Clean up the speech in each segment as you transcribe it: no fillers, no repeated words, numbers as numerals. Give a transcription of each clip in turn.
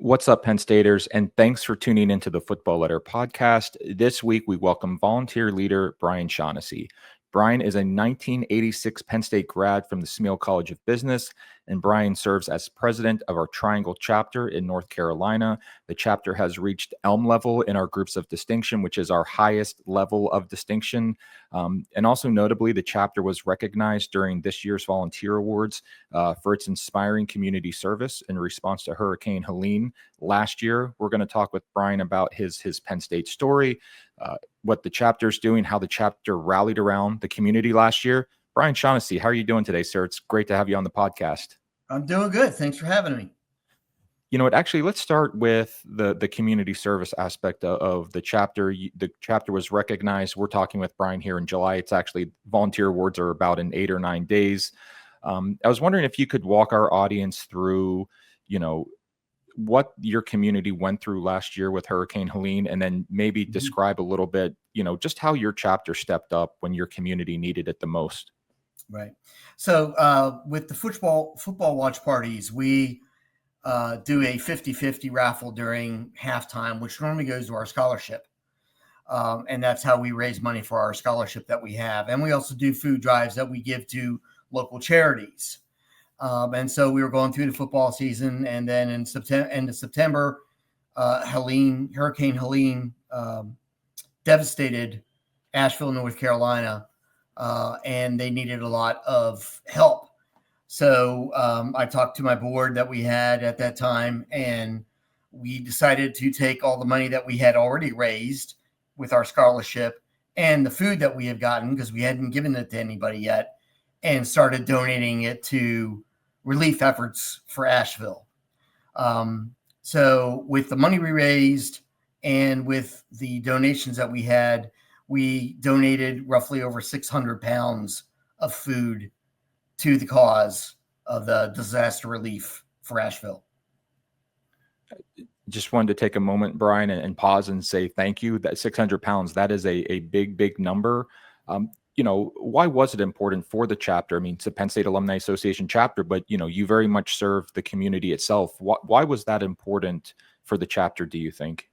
What's up, Penn Staters, and thanks for tuning into the Football Letter podcast. This week, we welcome volunteer leader Brian Shaunessy. Brian is a 1986 Penn State grad from the Smeal College of Business, and Brian serves as president of our Triangle chapter in North Carolina. The chapter has reached Elm level in our groups of distinction, which is our highest level of distinction. And also notably, the chapter was recognized during this year's Volunteer Awards for its inspiring community service in response to Hurricane Helene last year. We're going to talk with Brian about his Penn State story, what the chapter is doing, how the chapter rallied around the community last year. Brian Shaunessy, how are you doing today, sir? It's great to have you on the podcast. I'm doing good. Thanks for having me. You know what? Actually, let's start with the community service aspect of the chapter. The chapter was recognized. We're talking with Brian here in July. It's actually volunteer awards are about in 8 or 9 days. I was wondering if you could walk our audience through, what your community went through last year with Hurricane Helene, and then maybe describe a little bit, just how your chapter stepped up when your community needed it the most. Right. So with the football watch parties, we do a 50-50 raffle during halftime, which normally goes to our scholarship. And that's how we raise money for our scholarship that we have. And we also do food drives that we give to local charities. And so we were going through the football season, and then in end of September, Hurricane Helene devastated Asheville, North Carolina, and they needed a lot of help. So I talked to my board that we had at that time, and we decided to take all the money that we had already raised with our scholarship and the food that we had gotten, because we hadn't given it to anybody yet, and started donating it to relief efforts for Asheville. So with the money we raised and with the donations that we had, we donated roughly over 600 pounds of food to the cause of the disaster relief for Asheville. Just wanted to take a moment, Brian, and pause and say thank you. That 600 pounds, that is a big number. Why was it important for the chapter? I mean, it's a Penn State Alumni Association chapter, but, you very much serve the community itself. Why was that important for the chapter, do you think?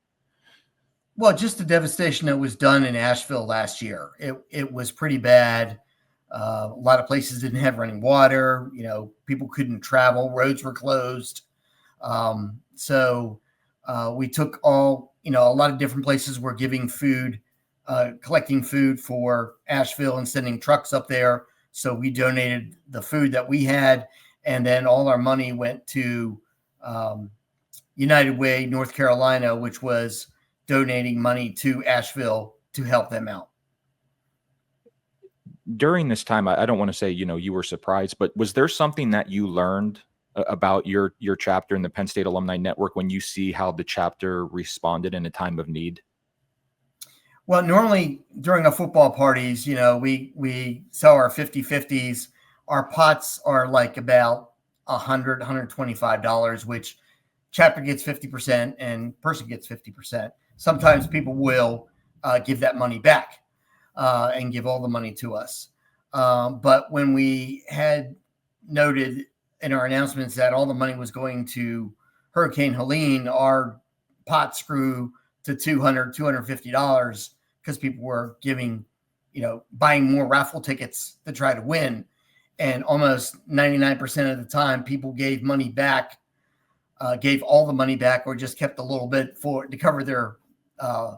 Well, just the devastation that was done in Asheville last year. It was pretty bad. A lot of places didn't have running water. People couldn't travel. Roads were closed. So we took a lot of different places were giving food, collecting food for Asheville and sending trucks up there. So we donated the food that we had, and then all our money went to United Way, North Carolina, which was donating money to Asheville to help them out. During this time, I don't want to say, you were surprised, but was there something that you learned about your chapter in the Penn State Alumni Network when you see how the chapter responded in a time of need? Well, normally during our football parties, we sell our 50-50s. Our pots are like about $100, $125, which chapter gets 50% and person gets 50%. Sometimes people will give that money back and give all the money to us. But when we had noted in our announcements that all the money was going to Hurricane Helene, our pots grew to $200, $250 because people were buying more raffle tickets to try to win. And almost 99% of the time, people gave money back, gave all the money back, or just kept a little bit to cover their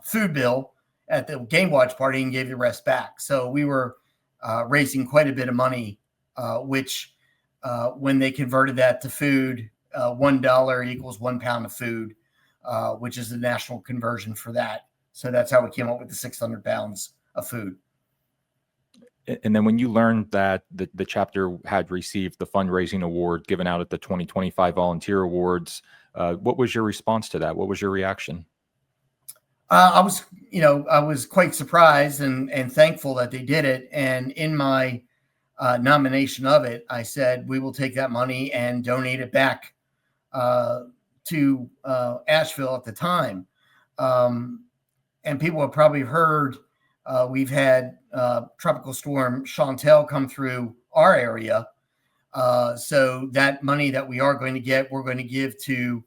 food bill at the game watch party and gave the rest back. So we were raising quite a bit of money, which when they converted that to food, $1 equals 1 pound of food, which is the national conversion for that. So that's how we came up with the 600 pounds of food. And then when you learned that the chapter had received the fundraising award given out at the 2025 Volunteer Awards, what was your response to that? What was your reaction? I was quite surprised and thankful that they did it. And in my nomination of it, I said, we will take that money and donate it back to Asheville at the time. And people have probably heard we've had Tropical Storm Chantel come through our area. So that money that we are going to get, we're going to give to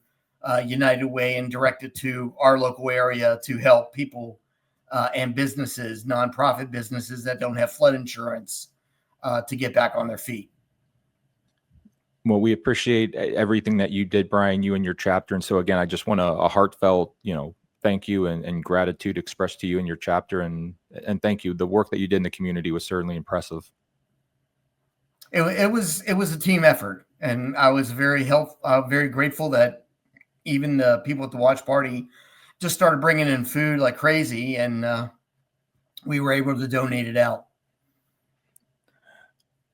United Way and direct it to our local area to help people and businesses, nonprofit businesses that don't have flood insurance, to get back on their feet. Well, we appreciate everything that you did, Brian, you and your chapter. And so again, I just want a heartfelt, thank you and gratitude expressed to you and your chapter. And thank you. The work that you did in the community was certainly impressive. It was a team effort, and I was very grateful that even the people at the watch party just started bringing in food like crazy, and we were able to donate it out.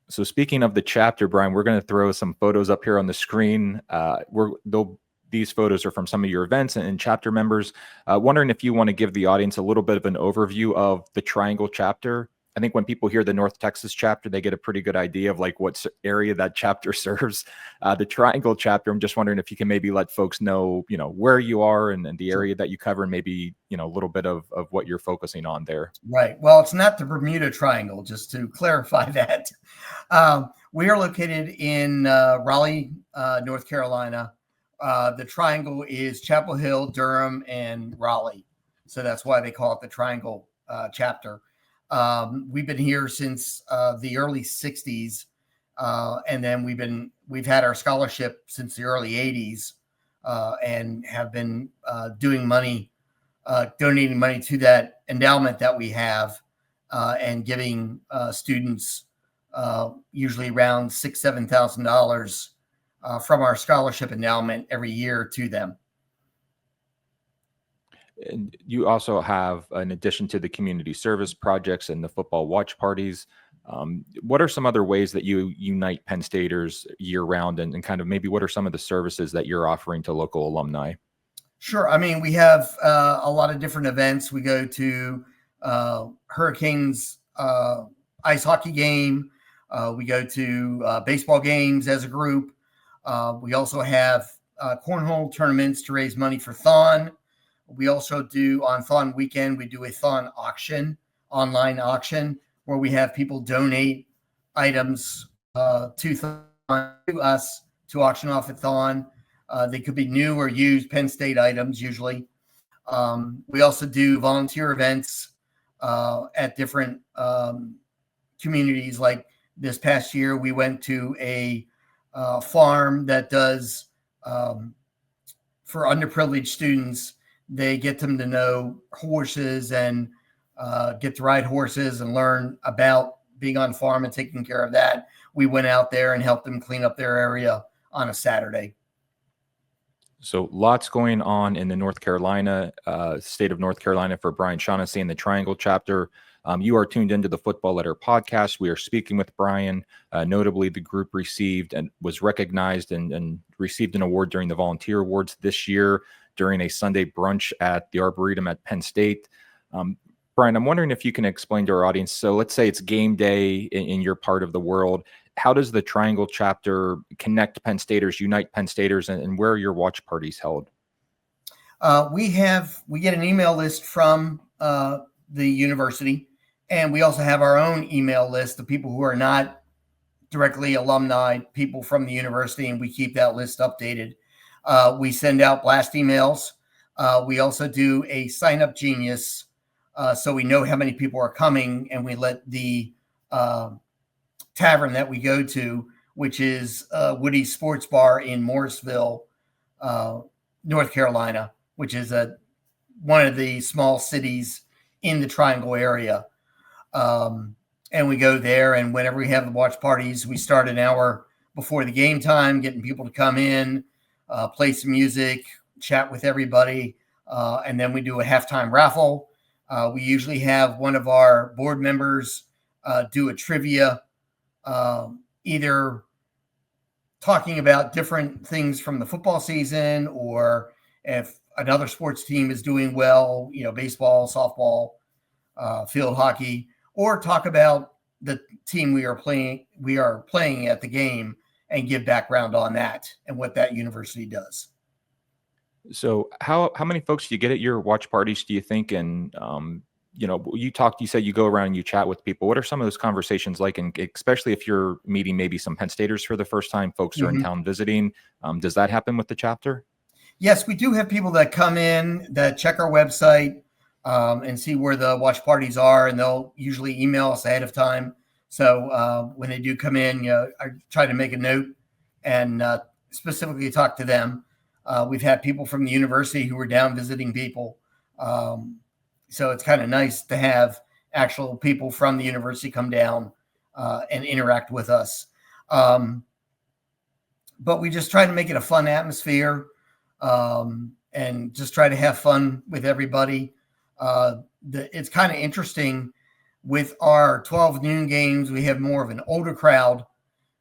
So speaking of the chapter, Brian, we're going to throw some photos up here on the screen. These photos are from some of your events and chapter members. Wondering if you want to give the audience a little bit of an overview of the Triangle chapter. I think when people hear the North Texas chapter, they get a pretty good idea of like what area that chapter serves. The Triangle chapter, I'm just wondering if you can maybe let folks know, where you are and the area that you cover, and maybe, a little bit of what you're focusing on there. Right. Well, it's not the Bermuda Triangle, just to clarify that. We are located in Raleigh, North Carolina. The Triangle is Chapel Hill, Durham, and Raleigh. So that's why they call it the Triangle chapter. We've been here since the early 60s, and then we've had our scholarship since the early 80s, and have been donating money to that endowment that we have, and giving students usually around $6,000-$7,000 from our scholarship endowment every year to them. And you also have, in addition to the community service projects and the football watch parties, what are some other ways that you unite Penn Staters year round, and kind of maybe what are some of the services that you're offering to local alumni? Sure. I mean, we have a lot of different events. We go to Hurricanes ice hockey game. We go to baseball games as a group. We also have cornhole tournaments to raise money for THON. We also do, on THON weekend, we do a THON auction, online auction, where we have people donate items to THON, to us, to auction off at THON. They could be new or used Penn State items usually. We also do volunteer events at different communities. Like this past year, we went to a farm that does, for underprivileged students, they get them to know horses and get to ride horses and learn about being on farm and taking care of that. We went out there and helped them clean up their area on a Saturday. So lots going on in the state of North Carolina for Brian Shaunessy and the Triangle chapter. You are tuned into the Football Letter podcast. We are speaking with Brian. Notably, the group received and was recognized and received an award during the Volunteer Awards this year during a Sunday brunch at the Arboretum at Penn State. Brian, I'm wondering if you can explain to our audience. So let's say it's game day in your part of the world. How does the Triangle chapter connect Penn Staters, unite Penn Staters, and where are your watch parties held? We get an email list from the university, and we also have our own email list of people who are not directly alumni, people from the university, and we keep that list updated. We send out blast emails. We also do a sign up genius, so we know how many people are coming, and we let the tavern that we go to, which is Woody's Sports Bar in Morrisville, North Carolina, which is one of the small cities in the Triangle area. And we go there, and whenever we have the watch parties, we start an hour before the game time, getting people to come in, play some music, chat with everybody, and then we do a halftime raffle. We usually have one of our board members do a trivia, either talking about different things from the football season, or if another sports team is doing well, baseball, softball, field hockey, or talk about the team we are playing at the game and give background on that and what that university does. So how many folks do you get at your watch parties, do you think? And, you said you go around and you chat with people. What are some of those conversations like? And especially if you're meeting maybe some Penn Staters for the first time, folks are in town visiting. Does that happen with the chapter? Yes, we do have people that come in that check our website and see where the watch parties are, and they'll usually email us ahead of time. So when they do come in, I try to make a note and specifically talk to them. We've had people from the university who were down visiting people. So it's kind of nice to have actual people from the university come down and interact with us. But we just try to make it a fun atmosphere and just try to have fun with everybody. It's kind of interesting with our 12 noon games. We have more of an older crowd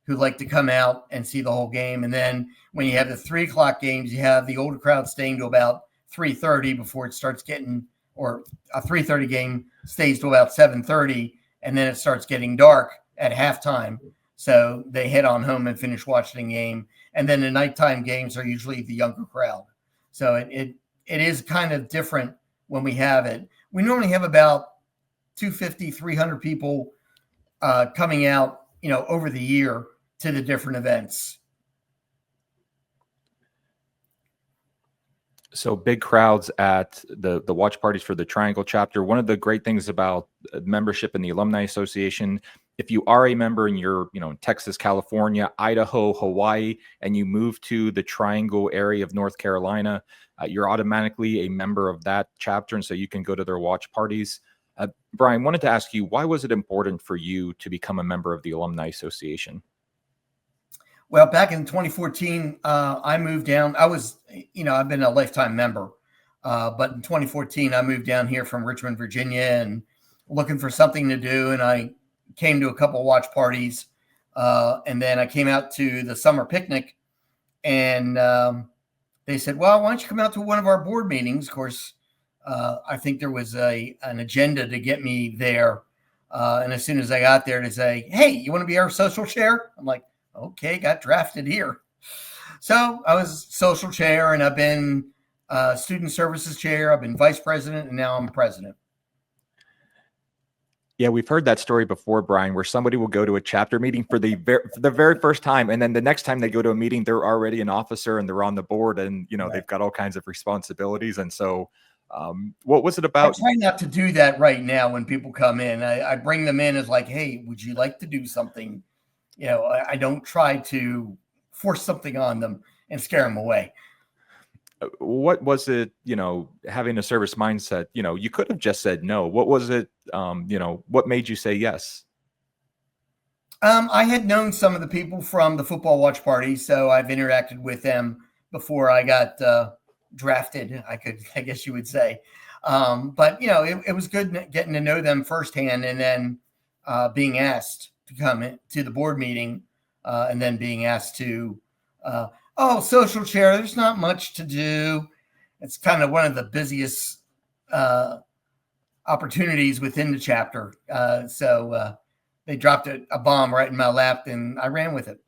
who like to come out and see the whole game. And then when you have the 3 o'clock games, you have the older crowd staying to about 3:30 before it starts getting, or a 3:30 game stays to about 7:30, and then it starts getting dark at halftime. So they head on home and finish watching the game. And then the nighttime games are usually the younger crowd. So it is kind of different when we have it. We normally have about 250, 300 people coming out, over the year to the different events. So big crowds at the watch parties for the Triangle chapter. One of the great things about membership in the Alumni Association, if you are a member and you're, in Texas, California, Idaho, Hawaii, and you move to the Triangle area of North Carolina, you're automatically a member of that chapter. And so you can go to their watch parties. Brian, wanted to ask you, why was it important for you to become a member of the Alumni Association? Well, back in 2014, I moved down. I was, I've been a lifetime member. But in 2014, I moved down here from Richmond, Virginia, and looking for something to do. And I came to a couple of watch parties. And then I came out to the summer picnic, and they said, well, why don't you come out to one of our board meetings? Of course, I think there was an agenda to get me there. And as soon as I got there, to say, hey, you want to be our social chair? I'm like, okay, got drafted here. So I was social chair, and I've been student services chair. I've been vice president, and now I'm president. Yeah, we've heard that story before, Brian, where somebody will go to a chapter meeting for the very first time, and then the next time they go to a meeting, they're already an officer and they're on the board, and right. They've got all kinds of responsibilities. And so, what was it about? I try not to do that right now when people come in. I bring them in as like, hey, would you like to do something? I don't try to force something on them and scare them away. What was it, having a service mindset, you could have just said no. What was it, what made you say yes? I had known some of the people from the football watch party, so I've interacted with them before I got drafted, I guess you would say. But, it was good getting to know them firsthand, and then being asked to come to the board meeting, and then being asked to, social chair, there's not much to do. It's kind of one of the busiest opportunities within the chapter. So they dropped a bomb right in my lap, and I ran with it.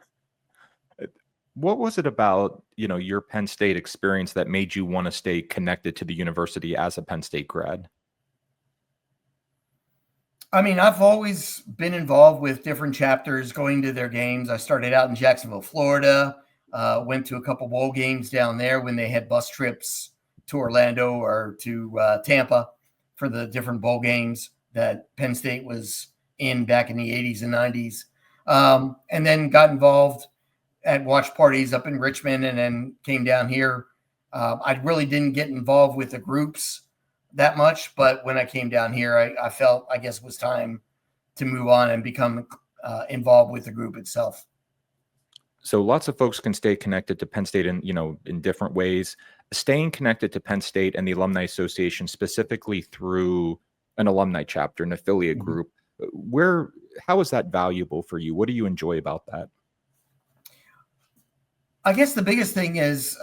What was it about, your Penn State experience that made you want to stay connected to the university as a Penn State grad? I mean, I've always been involved with different chapters, going to their games. I started out in Jacksonville, Florida, went to a couple bowl games down there when they had bus trips to Orlando or to Tampa for the different bowl games that Penn State was in back in the 80s and 90s. And then got involved at watch parties up in Richmond, and then came down here. I really didn't get involved with the groups that much, but when I came down here, I felt, I guess, it was time to move on and become involved with the group itself. So lots of folks can stay connected to Penn State in different ways. Staying connected to Penn State and the Alumni Association, specifically through an alumni chapter, an affiliate group, how is that valuable for you? What do you enjoy about that? I guess the biggest thing is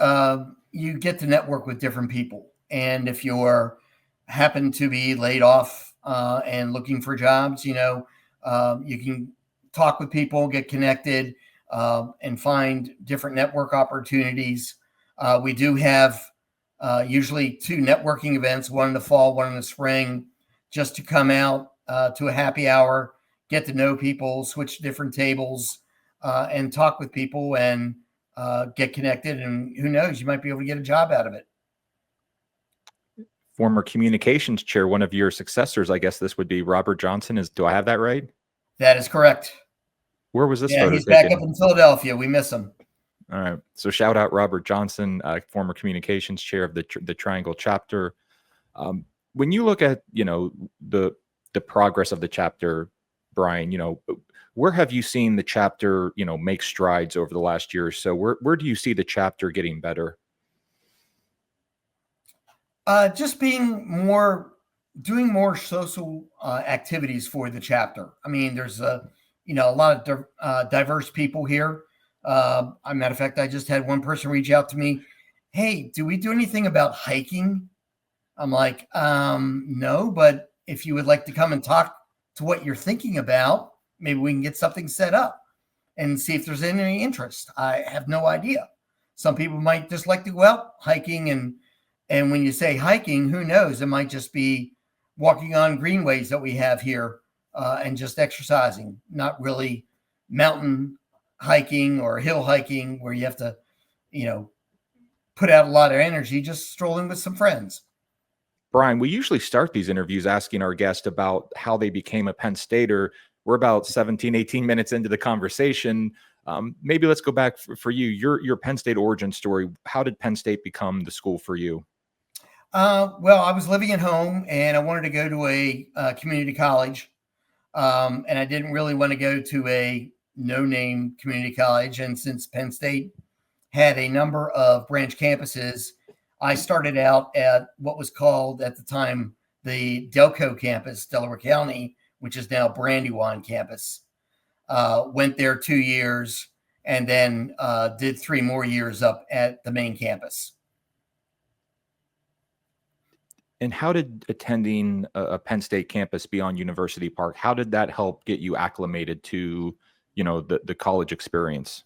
you get to network with different people. And if you're happen to be laid off and looking for jobs, you can talk with people, get connected, and find different network opportunities. We do have usually 2 networking events, one in the fall, one in the spring, just to come out to a happy hour, get to know people, switch different tables, and talk with people, and get connected, and who knows, you might be able to get a job out of it. Former communications chair, one of your successors, I guess this would be Robert Johnson. Do I have that right? That is correct. Where was this Yeah, photo he's taken? back up in Philadelphia. We miss him. All right. So shout out Robert Johnson, former communications chair of the Triangle chapter. When you look at, the progress of the chapter, Brian, where have you seen the chapter, make strides over the last year or so? Where do you see the chapter getting better? Just doing more social activities for the chapter. I mean, there's a lot of diverse people here. As a matter of fact, I just had one person reach out to me. Hey, do we do anything about hiking? I'm like, no, but if you would like to come and talk to what you're thinking about, maybe we can get something set up and see if there's any interest. I have no idea. Some people might just like to go out hiking, and when you say hiking, who knows? It might just be walking on greenways that we have here and just exercising, not really mountain hiking or hill hiking where you have to, put out a lot of energy, just strolling with some friends. Brian, we usually start these interviews asking our guest about how they became a Penn Stater. We're about 17, 18 minutes into the conversation. Maybe let's go back for you, your Penn State origin story. How did Penn State become the school for you? Well, I was living at home and I wanted to go to a community college. And I didn't really want to go to a no-name community college. And since Penn State had a number of branch campuses, I started out at what was called at the time the Delco campus, Delaware County, which is now Brandywine campus. Went there 2 years and then did 3 more years up at the main campus. And how did attending a Penn State campus beyond University Park, how did that help get you acclimated to, the college experience?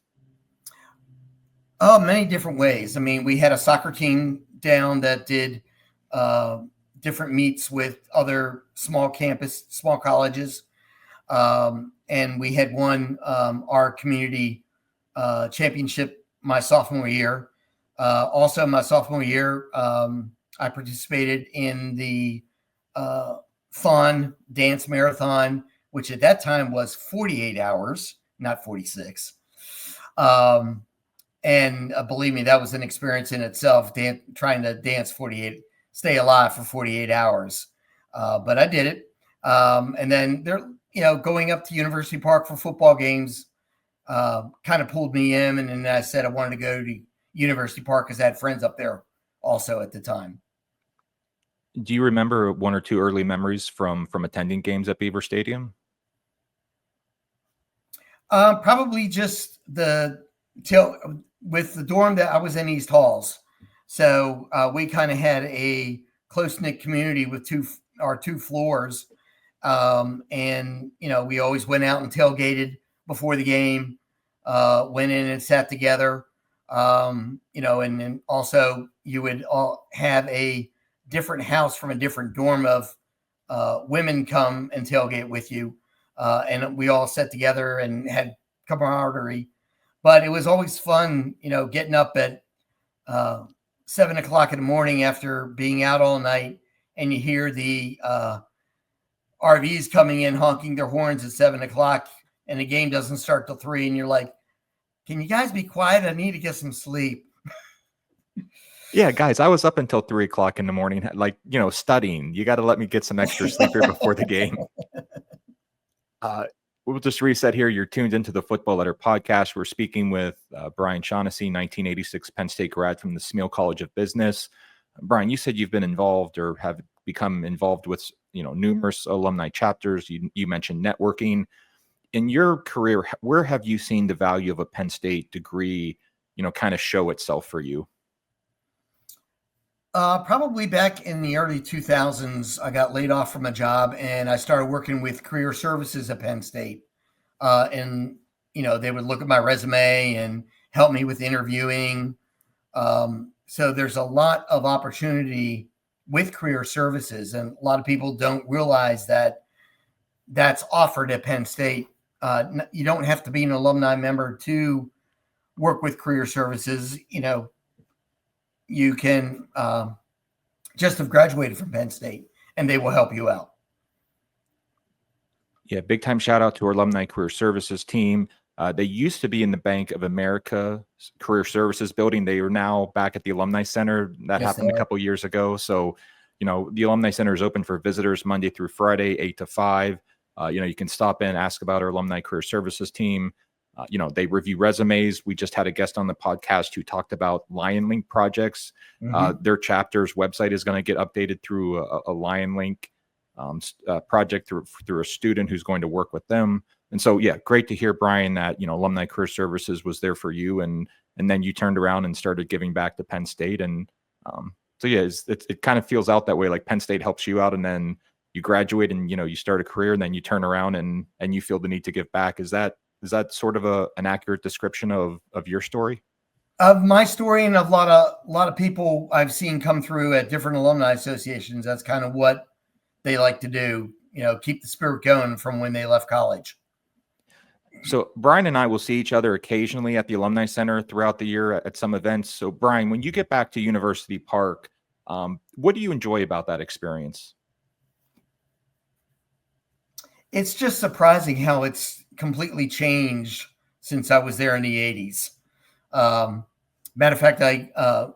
Oh, many different ways. I mean, we had a soccer team down that did different meets with other small colleges. And we had won our community championship my sophomore year. Also, my sophomore year, I participated in the THON dance marathon, which at that time was 48 hours, not 46. And believe me, that was an experience in itself, trying to stay alive for 48 hours. But I did it. And then going up to University Park for football games kind of pulled me in. And then I said I wanted to go to University Park because I had friends up there also at the time. Do you remember 1 or 2 early memories from attending games at Beaver Stadium? Probably just with the dorm that I was in, East Halls. So we kind of had a close-knit community with our two floors. And, we always went out and tailgated before the game, went in and sat together. And then also you would all have a different house from a different dorm of women come and tailgate with you. And we all sat together and had camaraderie. But it was always fun, getting up at 7 o'clock in the morning after being out all night, and you hear the RVs coming in honking their horns at 7 o'clock, and the game doesn't start till 3, and you're like, can you guys be quiet? I need to get some sleep. Yeah, guys, I was up until 3 o'clock in the morning, studying. You got to let me get some extra sleep here before the game. We'll just reset here. You're tuned into the Football Letter podcast. We're speaking with Brian Shaunessy, 1986 Penn State grad from the Smeal College of Business. Brian, you said you've been involved or have become involved with, numerous alumni chapters. You mentioned networking. In your career, where have you seen the value of a Penn State degree, kind of show itself for you? Probably back in the early 2000s, I got laid off from a job and I started working with career services at Penn State. And, they would look at my resume and help me with interviewing. So there's a lot of opportunity with career services. And a lot of people don't realize that that's offered at Penn State. You don't have to be an alumni member to work with career services, you can just have graduated from Penn State and they will help you out. Yeah, big time shout out to our Alumni Career Services team. They used to be in the Bank of America Career Services building. They are now back at the Alumni Center. That happened a couple years ago. So, the Alumni Center is open for visitors Monday through Friday, 8 to 5. You can stop in, ask about our Alumni Career Services team. They review resumes. We just had a guest on the podcast who talked about Lion Link projects. Their chapter's website is going to get updated through a Lion Link project through a student who's going to work with them. And so, yeah, great to hear, Brian, that, Alumni Career Services was there for you. And then you turned around and started giving back to Penn State. And so, yeah, it kind of feels out that way. Like Penn State helps you out and then you graduate and, you start a career and then you turn around and you feel the need to give back. Is that sort of an accurate description of your story? Of my story and of a lot of people I've seen come through at different alumni associations. That's kind of what they like to do, keep the spirit going from when they left college. So Brian and I will see each other occasionally at the Alumni Center throughout the year at some events. So Brian, when you get back to University Park, what do you enjoy about that experience? It's just surprising how it's completely changed since I was there in the 80s. Matter of fact, I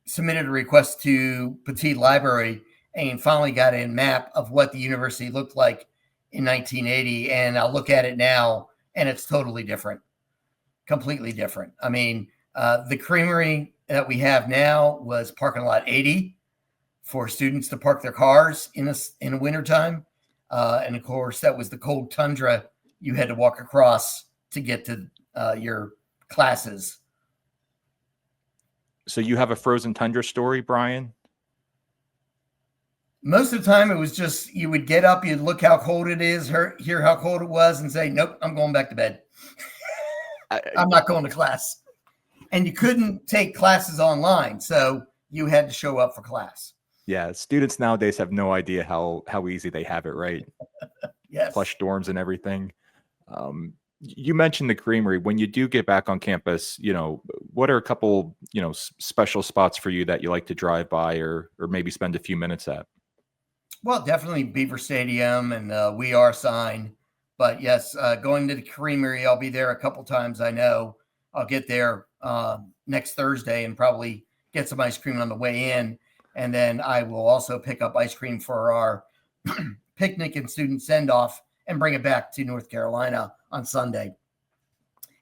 submitted a request to Petit Library and finally got a map of what the university looked like in 1980. And I'll look at it now and it's totally different, completely different. I mean, the creamery that we have now was parking lot 80 for students to park their cars in the wintertime. And of course, that was the cold tundra you had to walk across to get to your classes. So you have a frozen tundra story, Brian? Most of the time, it was just you would get up, you'd look how cold it is, hear how cold it was, and say, nope, I'm going back to bed. I'm not going to class. And you couldn't take classes online, so you had to show up for class. Yeah, students nowadays have no idea how easy they have it, right? Yes. Plush dorms and everything. You mentioned the creamery. When you do get back on campus, what are a couple, special spots for you that you like to drive by or maybe spend a few minutes at? Well, definitely Beaver Stadium and We Are sign. But yes, going to the creamery, I'll be there a couple times. I know I'll get there next Thursday and probably get some ice cream on the way in. And then I will also pick up ice cream for our picnic and student send-off and bring it back to North Carolina on Sunday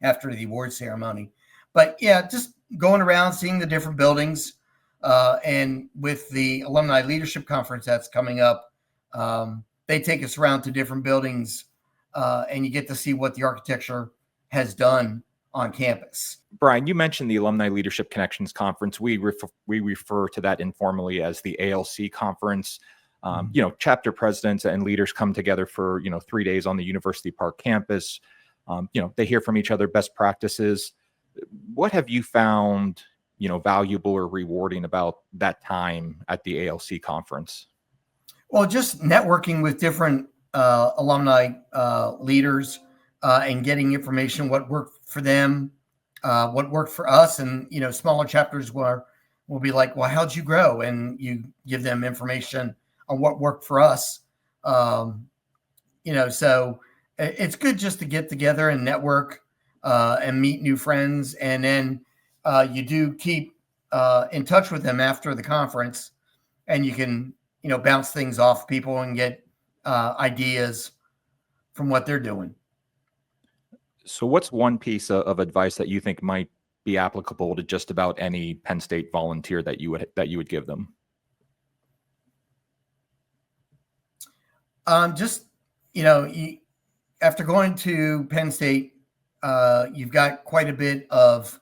after the award ceremony. But yeah, just going around, seeing the different buildings. And with the Alumni Leadership Conference that's coming up, they take us around to different buildings and you get to see what the architecture has done on campus. Brian, you mentioned the Alumni Leadership Connections Conference. We refer to that informally as the ALC Conference. Chapter presidents and leaders come together for, 3 days on the University Park campus. They hear from each other best practices. What have you found, valuable or rewarding about that time at the ALC conference? Well, just networking with different alumni leaders and getting information, what worked for them, what worked for us. And, smaller chapters will be like, well, how'd you grow? And you give them information on what worked for us. So it's good just to get together and network and meet new friends. And then you do keep in touch with them after the conference and you can, bounce things off people and get ideas from what they're doing. So what's one piece of advice that you think might be applicable to just about any Penn State volunteer that you would give them? After going to Penn State, you've got quite a bit of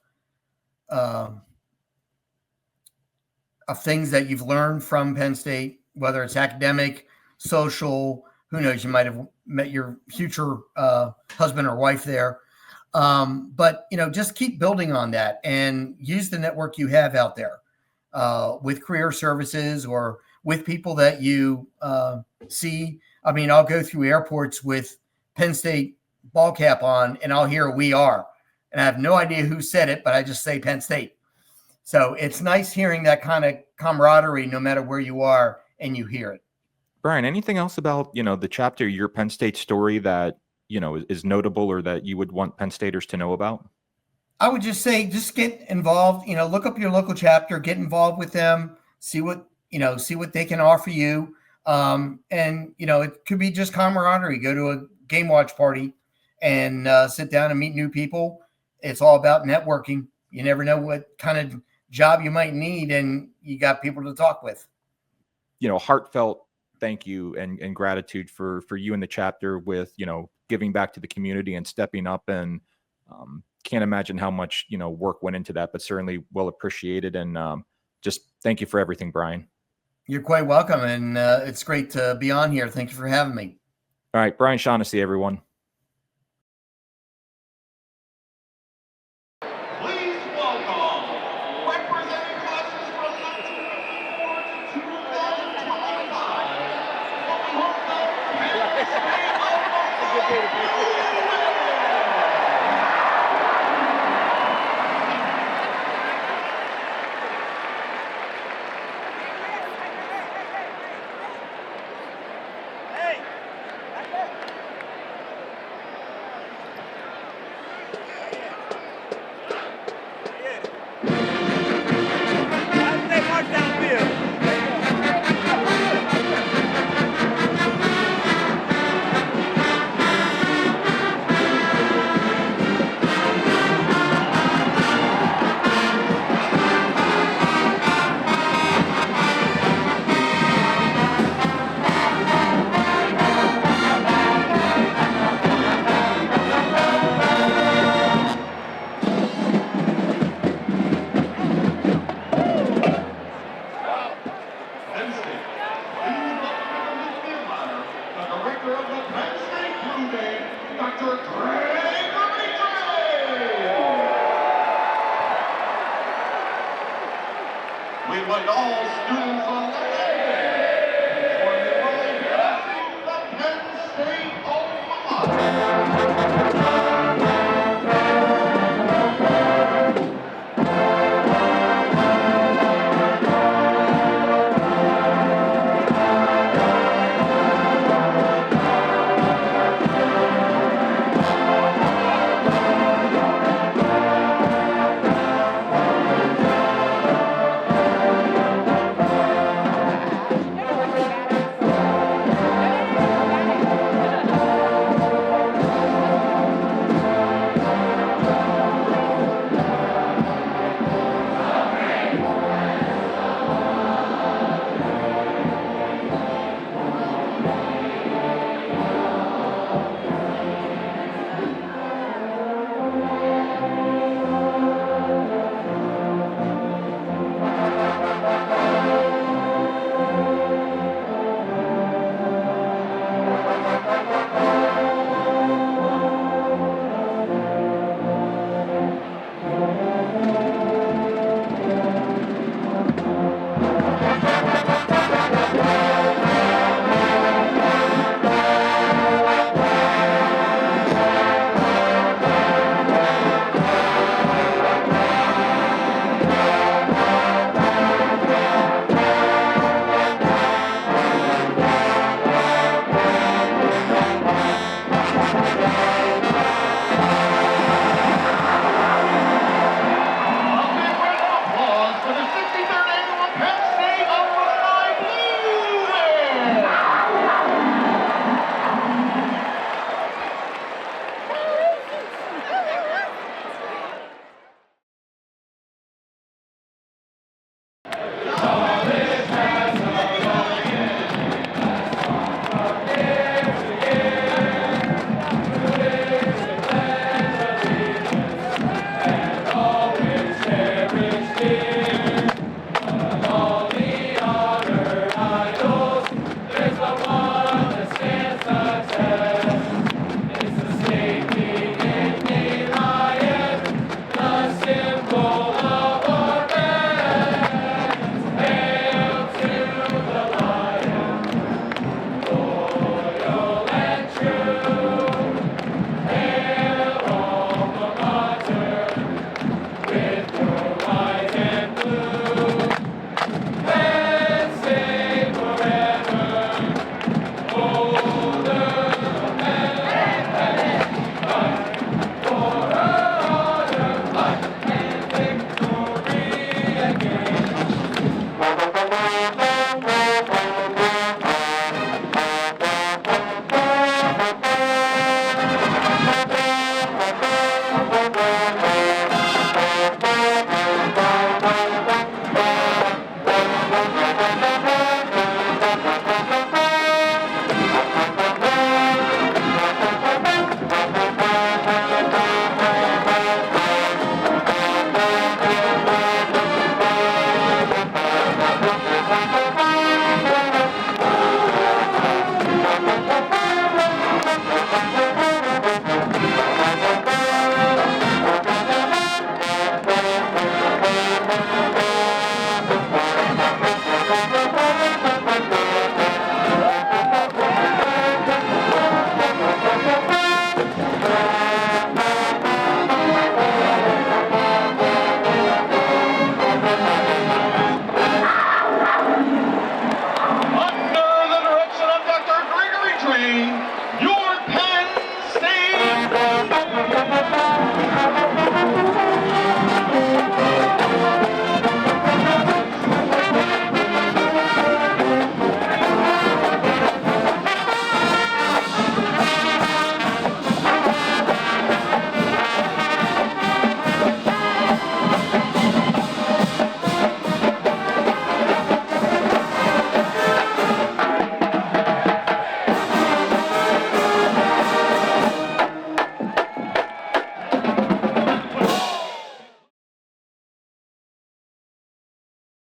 things that you've learned from Penn State, whether it's academic, social, who knows, you might have met your future husband or wife there. But, just keep building on that and use the network you have out there with career services or with people that you see. I mean, I'll go through airports with Penn State ball cap on and I'll hear "We Are," and I have no idea who said it, but I just say Penn State. So it's nice hearing that kind of camaraderie, no matter where you are and you hear it. Brian, anything else about, the chapter, your Penn State story that, is notable or that you would want Penn Staters to know about? I would just say, just get involved, look up your local chapter, get involved with them, see what they can offer you. And, it could be just camaraderie. Go to a game watch party and sit down and meet new people. It's all about networking. You never know what kind of job you might need, and you got people to talk with. Heartfelt thank you and gratitude for you and the chapter with, giving back to the community and stepping up, and can't imagine how much, work went into that, but certainly well appreciated. And just thank you for everything, Brian. You're quite welcome. And it's great to be on here. Thank you for having me. All right. Brian Shaunessy, everyone. We invite all students on the